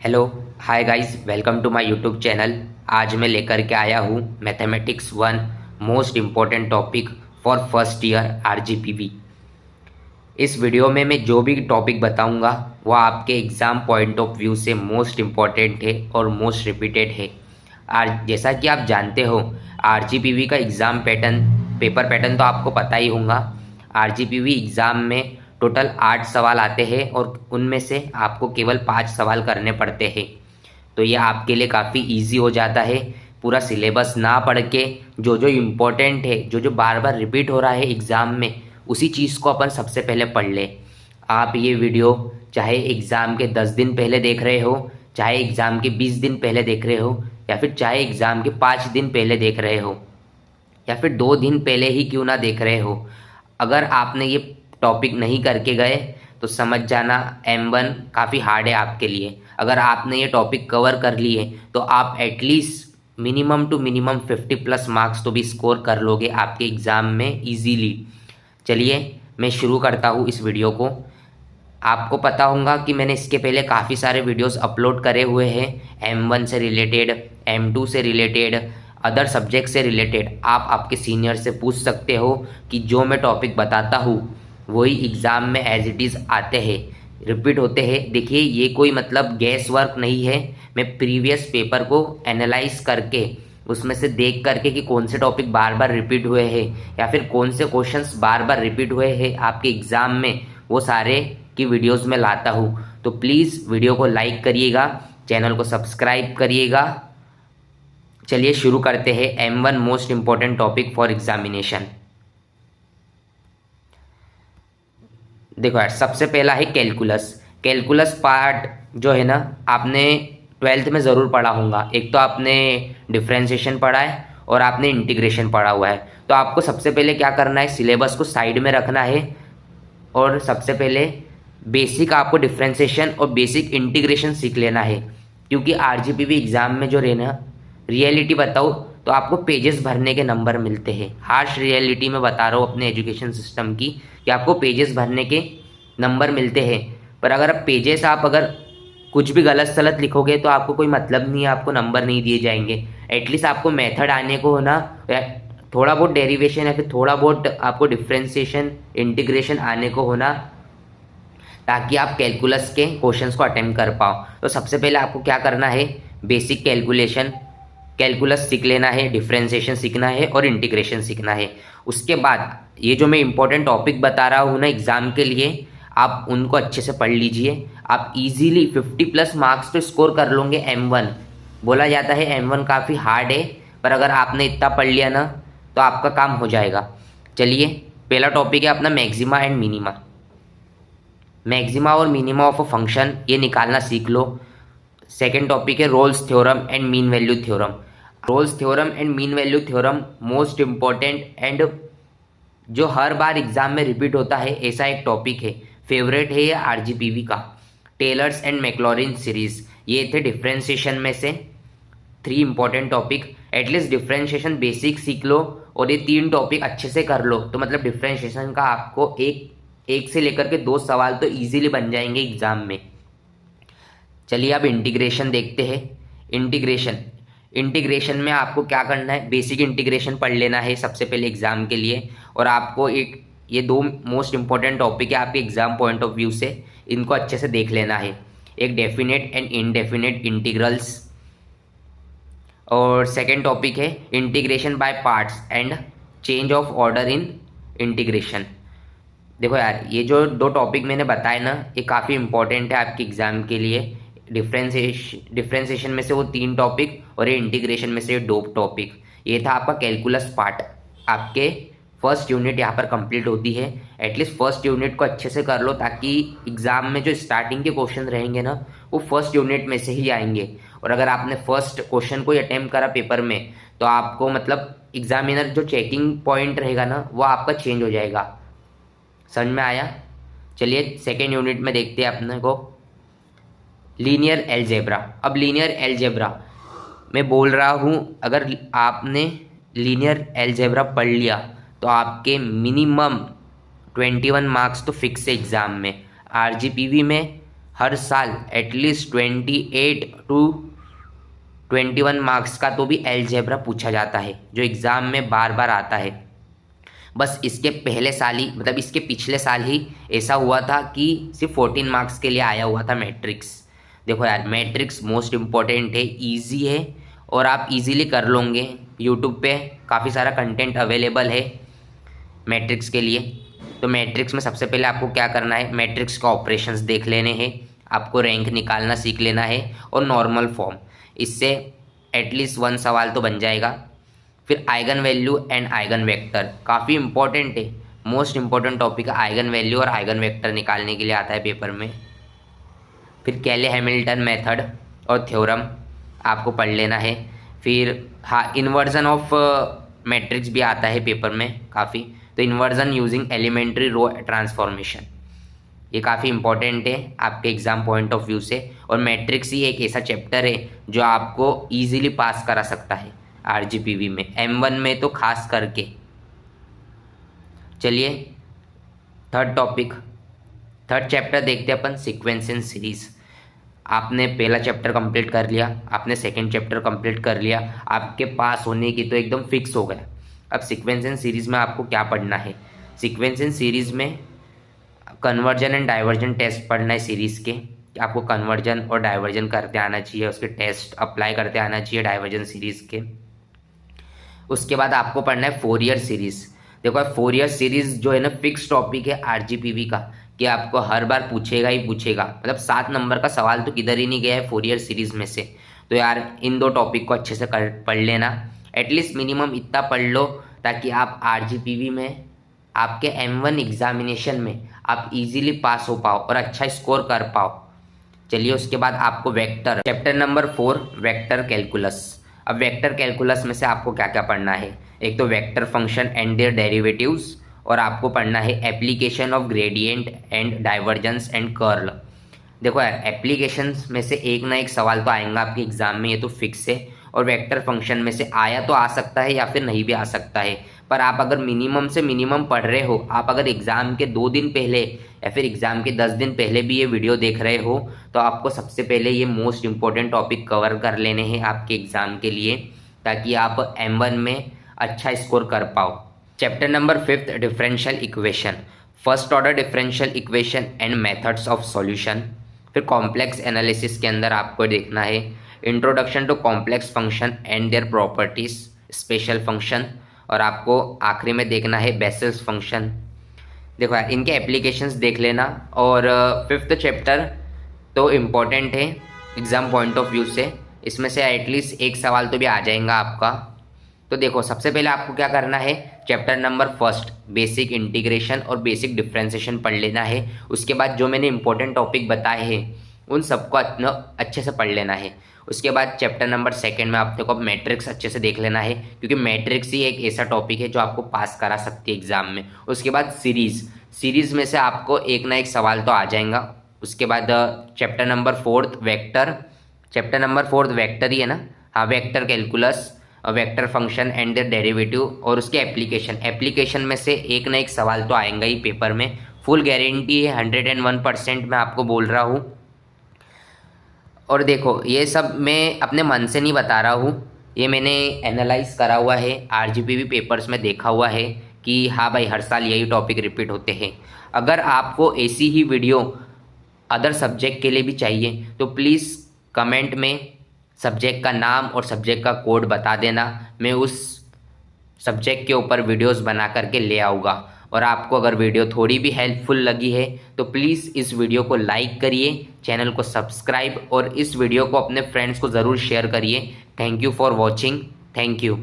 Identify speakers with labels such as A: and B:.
A: Hello hi guys, welcome to my YouTube channel. आज मैं लेकर के आया हूँ mathematics 1 most important topic for first year RGPV. इस वीडियो में मैं जो भी टॉपिक बताऊंगा वो आपके एग्ज़ाम पॉइंट ऑफ व्यू से मोस्ट इम्पॉर्टेंट है और मोस्ट रिपीटेड है। जैसा कि आप जानते हो, आरजीपीवी का एग्ज़ाम पेपर पैटर्न तो आपको पता ही होगा। आरजीपीवी एग्ज़ाम में टोटल 8 सवाल आते हैं और उनमें से आपको केवल 5 सवाल करने पड़ते हैं। तो ये आपके लिए काफ़ी इजी हो जाता है। पूरा सिलेबस ना पढ़ के जो जो इम्पोर्टेंट है, जो जो बार बार रिपीट हो रहा है एग्ज़ाम में, उसी चीज़ को अपन सबसे पहले पढ़ ले। आप ये वीडियो चाहे एग्ज़ाम के 10 दिन पहले देख रहे हो, चाहे एग्ज़ाम के 20 दिन पहले देख रहे हो, या फिर चाहे एग्ज़ाम के 5 दिन पहले देख रहे हो, या फिर 2 दिन पहले ही क्यों ना देख रहे हो, अगर आपने ये टॉपिक नहीं करके गए तो समझ जाना M1 काफ़ी हार्ड है आपके लिए। अगर आपने ये टॉपिक कवर कर लिए तो आप at least minimum to minimum 50+ marks तो भी स्कोर कर लोगे आपके एग्ज़ाम में इजीली। चलिए मैं शुरू करता हूँ इस वीडियो को। आपको पता होगा कि मैंने इसके पहले काफ़ी सारे वीडियोस अपलोड करे हुए हैं, M1 से रिलेटेड, M2 से रिलेटेड, अदर सब्जेक्ट से रिलेटेड। आप आपके सीनियर से पूछ सकते हो कि जो मैं टॉपिक बताता हूँ वही एग्ज़ाम में एज इट इज़ आते हैं, रिपीट होते हैं। देखिए, ये कोई मतलब गैस वर्क नहीं है। मैं प्रीवियस पेपर को एनालाइज करके उसमें से देख करके कि कौन से टॉपिक बार बार रिपीट हुए हैं या फिर कौन से क्वेश्चंस बार बार रिपीट हुए हैं आपके एग्ज़ाम में, वो सारे की वीडियोस में लाता हूँ। तो प्लीज़ वीडियो को लाइक करिएगा, चैनल को सब्सक्राइब करिएगा। चलिए शुरू करते हैं M1 most important topic for examination. देखो यार, सबसे पहला है कैलकुलस। कैलकुलस पार्ट जो है ना, आपने 12th में ज़रूर पढ़ा होगा। एक तो आपने डिफ्रेंशिएशन पढ़ा है और आपने इंटीग्रेशन पढ़ा हुआ है। तो आपको सबसे पहले क्या करना है, सिलेबस को साइड में रखना है और सबसे पहले बेसिक आपको डिफ्रेंशिएशन और बेसिक इंटीग्रेशन सीख लेना है। क्योंकि आरजीपीवी एग्ज़ाम में जो रहना, रियलिटी बताओ तो आपको पेजेस भरने के नंबर मिलते हैं। हार्श रियलिटी में बता रहा हूँ अपने एजुकेशन सिस्टम की, कि आपको पेजेस भरने के नंबर मिलते हैं। पर अगर पेजेस आप अगर कुछ भी गलत सलत लिखोगे तो आपको कोई मतलब नहीं है, आपको नंबर नहीं दिए जाएंगे। एटलीस्ट आपको मेथड आने को होना, थोड़ा बहुत डेरिवेशन या फिर थोड़ा बहुत आपको डिफ्रेंशिएशन इंटीग्रेशन आने को होना, ताकि आप कैलकुलस के क्वेश्चंस को अटेम्प्ट कर पाओ। तो सबसे पहले आपको क्या करना है, बेसिक कैलकुलस सीख लेना है, डिफ्रेंशिएशन सीखना है और इंटीग्रेशन सीखना है। उसके बाद ये जो मैं इंपॉर्टेंट टॉपिक बता रहा हूँ ना एग्ज़ाम के लिए, आप उनको अच्छे से पढ़ लीजिए। आप इजीली 50+ मार्क्स तो स्कोर कर लोगे M1। बोला जाता है M1 काफ़ी हार्ड है, पर अगर आपने इतना पढ़ लिया ना तो आपका काम हो जाएगा। चलिए, पहला टॉपिक है अपना मैक्सिमा एंड मिनिमा। मैक्सिमा और मिनिमा ऑफ अ फंक्शन ये निकालना सीख लो। सेकेंड टॉपिक है Rolle's theorem and mean value theorem. Rolle's theorem and mean value theorem most important and जो हर बार एग्जाम में रिपीट होता है ऐसा एक टॉपिक है। फेवरेट है ये आरजीपीवी का। टेलर्स एंड मैक्लॉरिन सीरीज, ये थे डिफ्रेंशिएशन में से 3 important topic. At least differentiation basic सीख लो और ये 3 टॉपिक अच्छे से कर लो तो मतलब डिफ्रेंशिएशन का आपको एक से लेकर के 2 सवाल तो इजीली बन जाएंगे एग्जाम में। चलिए अब इंटीग्रेशन देखते हैं। इंटीग्रेशन में आपको क्या करना है, बेसिक इंटीग्रेशन पढ़ लेना है सबसे पहले एग्जाम के लिए। और आपको ये 2 मोस्ट इंपॉर्टेंट टॉपिक है आपके एग्जाम पॉइंट ऑफ व्यू से, इनको अच्छे से देख लेना है। एक डेफिनेट एंड इनडेफिनेट इंटीग्रल्स, और सेकेंड टॉपिक है integration by parts and change of order in integration. देखो यार, ये जो 2 टॉपिक मैंने बताए ना, ये काफ़ी इंपॉर्टेंट है आपके एग्जाम के लिए। डिफ्रेंशिएशन में से वो 3 टॉपिक और ये इंटीग्रेशन में से 2 टॉपिक। ये था आपका कैलकुलस पार्ट। आपके फर्स्ट यूनिट यहाँ पर कंप्लीट होती है। एटलीस्ट फर्स्ट यूनिट को अच्छे से कर लो ताकि एग्जाम में जो स्टार्टिंग के क्वेश्चन रहेंगे ना, वो फर्स्ट यूनिट में से ही आएंगे। और अगर आपने फर्स्ट क्वेश्चन को ही अटेम्प्ट करा पेपर में तो आपको मतलब एग्जामिनर जो चेकिंग पॉइंट रहेगा ना, वो आपका चेंज हो जाएगा। समझ में आया? चलिए सेकेंड यूनिट में देखते हैं अपने को लीनियर एलजेब्रा। अब लीनियर एलजेब्रा मैं बोल रहा हूँ, अगर आपने लीनियर एलजेब्रा पढ़ लिया तो आपके मिनिमम 21 मार्क्स तो फिक्स है एग्ज़ाम में। आरजीपीवी में हर साल एटलीस्ट 28 टू 21 मार्क्स का तो भी अलजेब्रा पूछा जाता है, जो एग्ज़ाम में बार बार आता है। बस इसके पहले साल ही, मतलब इसके पिछले साल ही ऐसा हुआ था कि सिर्फ 14 मार्क्स के लिए आया हुआ था मैट्रिक्स। देखो यार, मैट्रिक्स मोस्ट इम्पॉर्टेंट है, इजी है और आप इजीली कर लोगे। यूट्यूब पे काफ़ी सारा कंटेंट अवेलेबल है मैट्रिक्स के लिए। तो मैट्रिक्स में सबसे पहले आपको क्या करना है, मैट्रिक्स का ऑपरेशंस देख लेने हैं, आपको रैंक निकालना सीख लेना है और नॉर्मल फॉर्म, इससे एटलीस्ट 1 सवाल तो बन जाएगा। फिर eigen value and eigen vector काफ़ी इंपॉर्टेंट है, मोस्ट इंपॉर्टेंट टॉपिक है। आइगन वैल्यू और आइगन वेक्टर निकालने के लिए आता है पेपर में। फिर केले हैमिल्टन मेथड और थ्योरम आपको पढ़ लेना है। फिर हाँ, इन्वर्जन ऑफ मैट्रिक्स भी आता है पेपर में काफ़ी, तो inversion using elementary row transformation, ये काफ़ी इंपॉर्टेंट है आपके एग्ज़ाम पॉइंट ऑफ व्यू से। और मैट्रिक्स ही एक ऐसा चैप्टर है जो आपको इजीली पास करा सकता है आरजीपीवी में, M1 में तो खास करके। चलिए थर्ड चैप्टर देखते हैं अपन, सीक्वेंस एंड सीरीज। आपने पहला चैप्टर कंप्लीट कर लिया, आपने सेकंड चैप्टर कंप्लीट कर लिया, आपके पास होने की तो एकदम फिक्स हो गया। अब सीक्वेंस एंड सीरीज में आपको क्या पढ़ना है, सीक्वेंस एंड सीरीज में कन्वर्जन एंड डाइवर्जन टेस्ट पढ़ना है सीरीज़ के। आपको कन्वर्जन और डाइवर्जन करते आना चाहिए, उसके टेस्ट अप्लाई करते आना चाहिए डाइवर्जन सीरीज़ के। उसके बाद आपको पढ़ना है फोरियर सीरीज़। देखो फोरियर सीरीज़ जो है ना, फिक्स टॉपिक है आरजीपीवी का, कि आपको हर बार पूछेगा ही पूछेगा, मतलब 7 नंबर का सवाल तो किधर ही नहीं गया है फोरियर सीरीज़ में से। तो यार इन 2 टॉपिक को अच्छे से पढ़ लेना, एटलीस्ट मिनिमम इतना पढ़ लो ताकि आप आरजीपीवी में आपके M1 एग्जामिनेशन में आप इजीली पास हो पाओ और अच्छा स्कोर कर पाओ। चलिए उसके बाद आपको vector, chapter number 4 vector calculus. अब वेक्टर कैलकुलस में से आपको क्या क्या पढ़ना है, एक तो vector function and their derivatives, और आपको पढ़ना है application of gradient and divergence and curl. देखो यार, एप्लीकेशंस में से एक ना एक सवाल तो आएगा आपके एग्जाम में, ये तो फिक्स है। और वेक्टर फंक्शन में से आया तो आ सकता है या फिर नहीं भी आ सकता है, पर आप अगर मिनिमम से मिनिमम पढ़ रहे हो, आप अगर एग्ज़ाम के 2 दिन पहले या फिर एग्ज़ाम के 10 दिन पहले भी ये वीडियो देख रहे हो, तो आपको सबसे पहले ये मोस्ट इंपॉर्टेंट टॉपिक कवर कर लेने हैं आपके एग्ज़ाम के लिए, ताकि आप M1 में अच्छा स्कोर कर पाओ। Chapter number 5 differential equation, first order differential equation and methods of solution. फिर कॉम्प्लेक्स एनालिसिस के अंदर आपको देखना है introduction to complex function and their properties, special function, और आपको आखिरी में देखना है बेसेल्स फंक्शन। देखो यार, इनके एप्लीकेशंस देख लेना। और 5th चैप्टर तो इम्पॉर्टेंट है एग्ज़ाम पॉइंट ऑफ व्यू से, इसमें से एटलीस्ट एक सवाल तो भी आ जाएगा आपका। तो देखो सबसे पहले आपको क्या करना है, चैप्टर नंबर 1 बेसिक इंटीग्रेशन और बेसिक डिफ्रेंसिएशन पढ़ लेना है। उसके बाद जो मैंने इंपॉर्टेंट टॉपिक बताए हैं उन सबको अच्छे से पढ़ लेना है। उसके बाद चैप्टर नंबर 2 में आपको मैट्रिक्स अच्छे से देख लेना है, क्योंकि मैट्रिक्स ही एक ऐसा टॉपिक है जो आपको पास करा सकती है एग्जाम में। उसके बाद सीरीज़ में से आपको एक ना एक सवाल तो आ जाएगा। उसके बाद chapter number 4 vector, chapter number 4 vector ही है ना, हाँ, vector calculus, vector function and their derivative, और उसके एप्लीकेशन में से एक ना एक सवाल तो आएगा ही पेपर में, फुल गारंटी है, 101% मैं आपको बोल रहा हूँ। और देखो ये सब मैं अपने मन से नहीं बता रहा हूँ, ये मैंने एनालाइज करा हुआ है, आरजीपीवी पेपर्स में देखा हुआ है कि हाँ भाई हर साल यही टॉपिक रिपीट होते हैं। अगर आपको ऐसी ही वीडियो अदर सब्जेक्ट के लिए भी चाहिए तो प्लीज़ कमेंट में सब्जेक्ट का नाम और सब्जेक्ट का कोड बता देना, मैं उस सब्जेक्ट के ऊपर वीडियोस बना करके ले आऊँगा। और आपको अगर वीडियो थोड़ी भी हेल्पफुल लगी है तो प्लीज़ इस वीडियो को लाइक करिए, चैनल को सब्सक्राइब, और इस वीडियो को अपने फ्रेंड्स को ज़रूर शेयर करिए। Thank you for watching, thank you.